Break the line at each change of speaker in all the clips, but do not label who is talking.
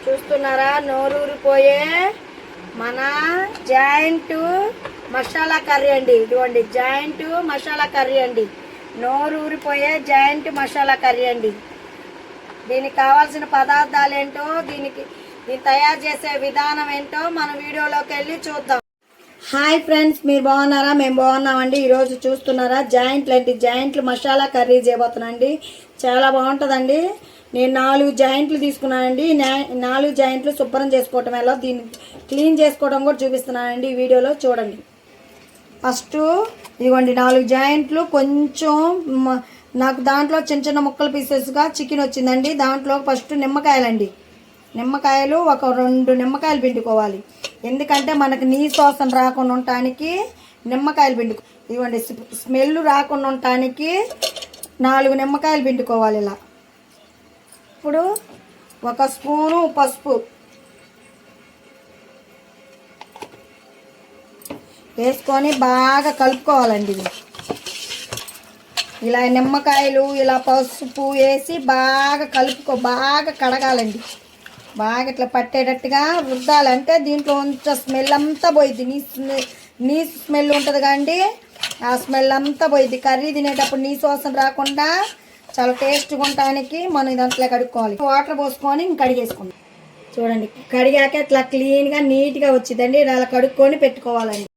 చూస్తున్నారా నోరూరిపోయే మన joint masala curry అండి. ఇదిగోండి జాయింట్ మసాలా కర్రీ అండి. నోరూరిపోయే జాయింట్ మసాలా కర్రీ అండి. దీనికి కావాల్సిన పదార్థాలు ఏంటో దీన్ని తయారు చేసే విధానం ఏంటో మన వీడియోలోకి వెళ్ళి చూద్దాం. హాయ్ ఫ్రెండ్స్, మీరు బాగున్నారా? మేము బాగున్నామండి. ఈరోజు చూస్తున్నారా జాయింట్లు మసాలా కర్రీ చేయబోతున్నాండి. చాలా బాగుంటుందండి. నేను 4 జాయింట్లు తీసుకున్నానండి. 4 జాయింట్లు శుభ్రం చేసుకోవటం ఎలా, దీన్ని క్లీన్ చేసుకోవడం కూడా చూపిస్తున్నానండి. ఈ వీడియోలో చూడండి. ఫస్ట్ ఇదిగోండి 4 జాయింట్లు. కొంచెం నాకు దాంట్లో చిన్న చిన్న ముక్కలు పీసెస్గా చికెన్ వచ్చిందండి. దాంట్లో ఫస్ట్ నిమ్మకాయలు ఒక 2 నిమ్మకాయలు పిండుకోవాలి. ఎందుకంటే మనకు నీసు వాసన రాకుండా ఉండటానికి నిమ్మకాయలు ఇదిగోండి స్మెల్ రాకుండా ఉండటానికి 4 నిమ్మకాయలు పిండుకోవాలి ఇలా. ఇప్పుడు 1 స్పూను పసుపు వేసుకొని బాగా కలుపుకోవాలండి. ఇలా నిమ్మకాయలు ఇలా పసుపు వేసి బాగా బాగా కడగాలండి. బాగా ఇట్లా పట్టేటట్టుగా రుద్దాలంటే దీంట్లో కొంచెం స్మెల్ అంతా పోయిద్ది. నీసు స్మెల్ ఉంటుంది కాండి, ఆ స్మెల్ అంతా పోయిద్ది. కర్రీ తినేటప్పుడు నీసు వాసన రాకుండా చాలా టేస్ట్గా ఉండటానికి మనం ఇదంతా కడుక్కోవాలి. వాటర్ పోసుకొని కడిగేసుకుందాం. చూడండి, కడిగాక ఇట్లా క్లీన్గా నీట్గా వచ్చిందండి. ఇలా కడుక్కొని పెట్టుకోవాలండి.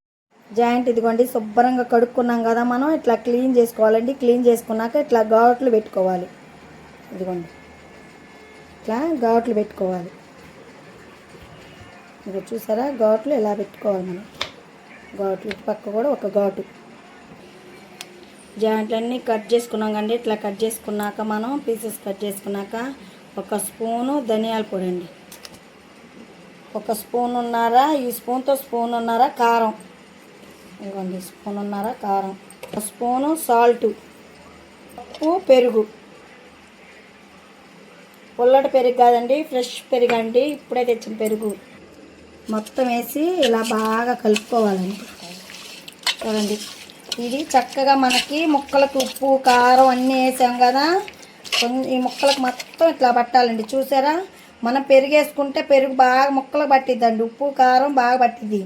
జాయింట్ ఇదిగోండి శుభ్రంగా కడుక్కున్నాం కదా, మనం ఇట్లా క్లీన్ చేసుకోవాలండి. క్లీన్ చేసుకున్నాక ఇట్లా ఘాట్లు పెట్టుకోవాలి. ఇదిగోండి ఇట్లా ఘాట్లు పెట్టుకోవాలి. ఇక చూసారా ఘాట్లు ఎలా పెట్టుకోవాలి మనం. ఘాట్లు పక్క కూడా ఒక ఘాటు. జాయింట్లన్నీ కట్ చేసుకున్నాం కండి. ఇట్లా కట్ చేసుకున్నాక మనం పీసెస్ కట్ చేసుకున్నాక 1 స్పూను ధనియాల పొడి అండి, 1 స్పూనున్నర, ఈ స్పూన్తో స్పూనున్నర కారం, ఇదిగోండి స్పూనున్నర కారం, 1 స్పూను సాల్ట్, ఉప్పు, పెరుగు. పుల్లటి పెరుగు కాదండి, ఫ్రెష్ పెరుగు అండి, ఇప్పుడే తెచ్చిన పెరుగు. మొత్తం వేసి ఇలా బాగా కలుపుకోవాలండి. చూడండి, ఇది చక్కగా మనకి ముక్కలకు ఉప్పు కారం అన్నీ వేసాం కదా, ఈ ముక్కలకు మొత్తం ఇట్లా పట్టాలండి. చూసారా, మనం పెరుగు వేసుకుంటే పెరుగు బాగా ముక్కలకు పట్టిద్దండి. ఉప్పు కారం బాగా పట్టిద్ది.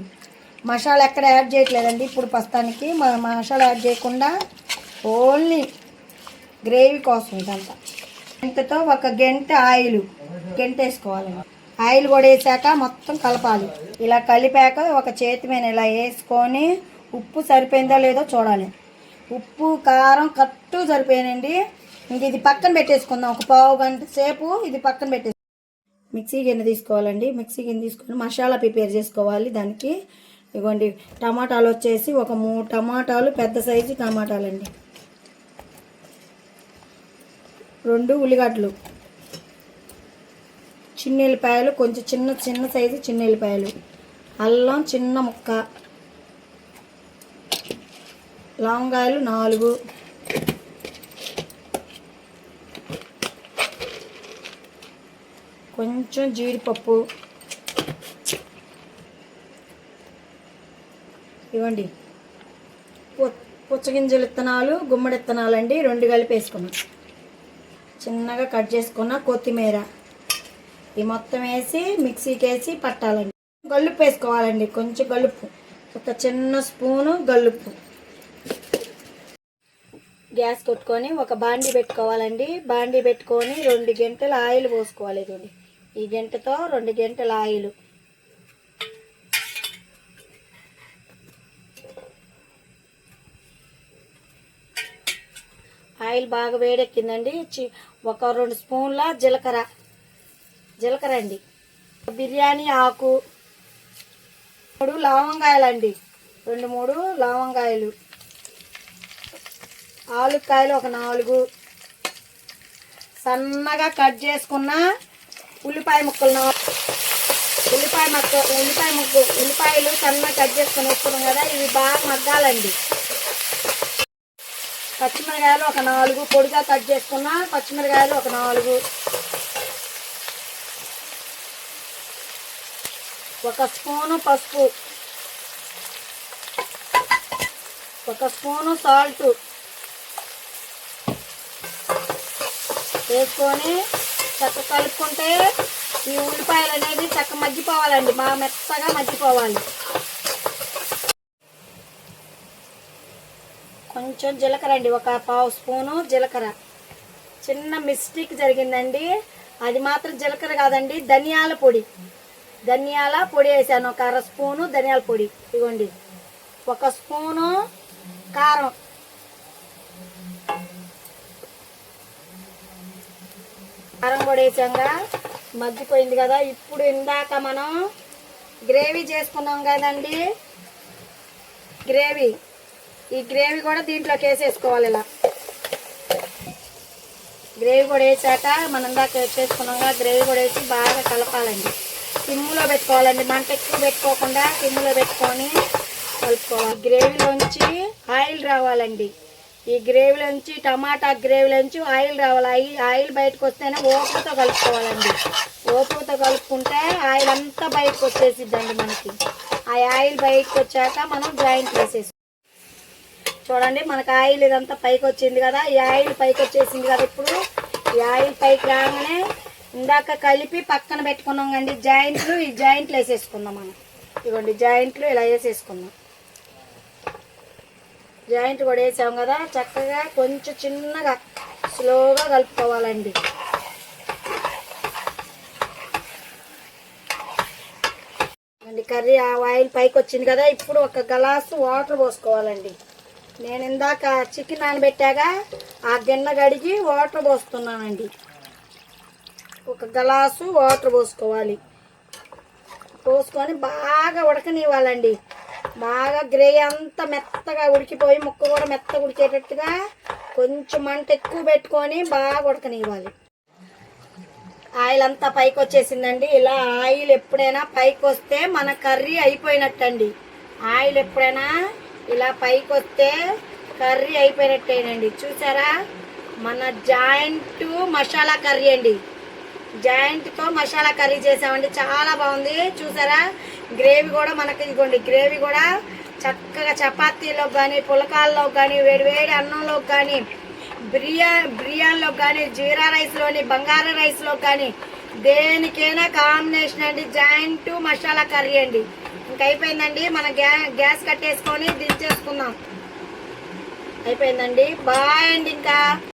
మసాలా ఎక్కడ యాడ్ చేయట్లేదండి ఇప్పుడు ప్రస్తుతానికి. మసాలా యాడ్ చేయకుండా ఓన్లీ గ్రేవీ కోసం ఇదంతా. గంటతో 1 గంట గంట వేసుకోవాలండి. ఆయిల్ కూడా వేసాక మొత్తం కలపాలి. ఇలా కలిపాక ఒక చేతి మీద ఇలా వేసుకొని ఉప్పు సరిపోయిందో లేదో చూడాలి. ఉప్పు కారం కరెక్ట్ సరిపోయానండి. ఇంక ఇది పక్కన పెట్టేసుకుందాం. ఒక పావు గంట సేపు ఇది పక్కన పెట్టేసి మిక్సీ గిన్నె తీసుకోవాలండి. మిక్సీ గిన్నె తీసుకొని మసాలా ప్రిపేర్ చేసుకోవాలి. దానికి ఇదిగోండి టమాటాలు వచ్చేసి ఒక 3 టమాటాలు, పెద్ద సైజు టమాటాలండి, 2 ఉల్లిగడ్డలు, చిన్నెల్లిపాయలు, కొంచెం చిన్న సైజు చిన్నెల్లిపాయలు, అల్లం చిన్న ముక్క, లవంగాయలు 4, కొంచెం జీడిపప్పు, ఇవ్వండి పుచ్చగింజల విత్తనాలు, గుమ్మడి విత్తనాలు అండి, 2 కలిపి వేసుకున్నాం. చిన్నగా కట్ చేసుకున్న కొత్తిమీర, ఈ మొత్తం వేసి మిక్సీకి వేసి పట్టాలండి. గల్లుప్పు వేసుకోవాలండి, కొంచెం గల్లుప్పు, ఒక చిన్న స్పూను గల్లుప్పు. గ్యాస్ కొట్టుకొని ఒక బాండీ పెట్టుకోవాలండి. బాండీ పెట్టుకొని 2 గంటలు ఆయిల్ పోసుకోవాలి. ఇదండి ఈ గంటతో 2 గంటల ఆయిల్. ఆయిల్ బాగా వేడెక్కిందండి. ఒక 2 స్పూన్ల జీలకర్ర అండి, బిర్యానీ ఆకు, 3 లవంగాయలండి, 2-3 లవంగాయలు, ఆలుకాయలు ఒక 4, సన్నగా కట్ చేసుకున్న ఉల్లిపాయ ముక్కలు, ఉల్లిపాయలు సన్నగా కట్ చేసుకుని వేసుకున్నాం కదా, ఇవి బాగా మగ్గాలండి. పచ్చిమిరకాయలు ఒక 4 పొడిగా కట్ చేసుకున్న పచ్చిమిరకాయలు ఒక 4, 1 స్పూను పసుపు, 1 స్పూను సాల్ట్ వేసుకొని చక్కగా కలుపుకుంటే ఈ ఉల్లిపాయలు అనేది చక్కగా మగ్గిపోవాలండి, బాగా మెత్తగా మగ్గిపోవాలి. కొంచెం జీలకర్ర అండి, ఒక 1/2 స్పూను జీలకర్ర. చిన్న మిస్టేక్ జరిగిందండి, అది మాత్రం జీలకర్ర కాదండి, ధనియాల పొడి. ధనియాల పొడి వేసాను, ఒక 1/2 స్పూను ధనియాల పొడి. ఇదిగోండి 1 స్పూను కారం, కారం కూడా వేసాంగా మగ్గిపోయింది కదా. ఇప్పుడు ఇందాక మనం గ్రేవీ చేసుకున్నాం కదండి, గ్రేవీ, ఈ గ్రేవీ కూడా దీంట్లోకి వేసేసుకోవాలి. ఇలా గ్రేవీ కూడా వేసాక మనం ఇందాక చేసుకున్నాం గ్రేవీ కూడా వేసి బాగా కలపాలండి. సిమ్లో పెట్టుకోవాలండి, మంట ఎక్కువ పెట్టుకోకుండా సిమ్లో పెట్టుకొని కలుపుకోవాలి. గ్రేవీలోంచి ఆయిల్ రావాలండి, ఈ గ్రేవీలోంచి టమాటా గ్రేవీలోంచి ఆయిల్ రావాలి. ఆయిల్ బయటకు వస్తేనే ఓపుతో కలుపుకోవాలండి. ఓపుతో కలుపుకుంటే ఆయిల్ అంతా బయటకు వచ్చేసిద్దండి మనకి. ఆ ఆయిల్ బయటకు వచ్చాక మనం జాయింట్ వేసేసి చూడండి, మనకు ఆయిల్ ఇదంతా పైకి వచ్చింది కదా. ఈ ఆయిల్ పైకి వచ్చేసింది కదా. ఇప్పుడు ఈ ఆయిల్ పైకి రాగానే ఇందాక కలిపి పక్కన పెట్టుకున్నాం కండి జాయింట్లు, ఈ జాయింట్లు వేసేసుకుందాం మనం. ఇదిగోండి జాయింట్లు ఇలా వేసేసుకుందాం. జాయింట్ కూడా వేసాం కదా, చక్కగా కొంచెం చిన్నగా స్లోగా కలుపుకోవాలండి. కర్రీ ఆయిల్ పైకి వచ్చింది కదా. ఇప్పుడు 1 గ్లాసు వాటర్ పోసుకోవాలండి. నేను ఇందాక చికెన్ నానబెట్టాగా ఆ గిన్నె కడిగి వాటర్ పోస్తున్నానండి. 1 గ్లాసు వాటర్ పోసుకోవాలి. పోసుకొని బాగా ఉడకనివ్వాలండి. బాగా గ్రేవీ అంతా మెత్తగా ఉడికిపోయి ముక్క కూడా మెత్తగా ఉడికేటట్టుగా కొంచెం మంట ఎక్కువ పెట్టుకొని బాగా ఉడకనివ్వాలి. ఆయిల్ అంతా పైకి వచ్చేసిందండి. ఇలా ఆయిల్ ఎప్పుడైనా పైకి వస్తే మన కర్రీ అయిపోయినట్టండి. ఆయిల్ ఎప్పుడైనా ఇలా పైకి వస్తే కర్రీ అయిపోయినట్టేనండి. చూసారా, మన జాయింట్ మసాలా కర్రీ అండి. జాయింట్తో మసాలా కర్రీ చేసామండి, చాలా బాగుంది. చూసారా, గ్రేవీ కూడా మనకి ఇదిగోండి, గ్రేవీ కూడా చక్కగా చపాతీలో కానీ పులకాల్లో కానీ వేడివేడి అన్నంలో కానీ బిర్యానీలో కానీ జీరా రైస్లోని బంగారా రైస్లో కానీ దేనికైనా కాంబినేషన్ అండి జాయింట్ మసాలా కర్రీ అండి. ఇంక అయిపోయిందండి, మన గ్యాస్ కట్టేసుకొని దించేసుకుందాం. అయిపోయిందండి, బాయ్ అండి. ఇంకా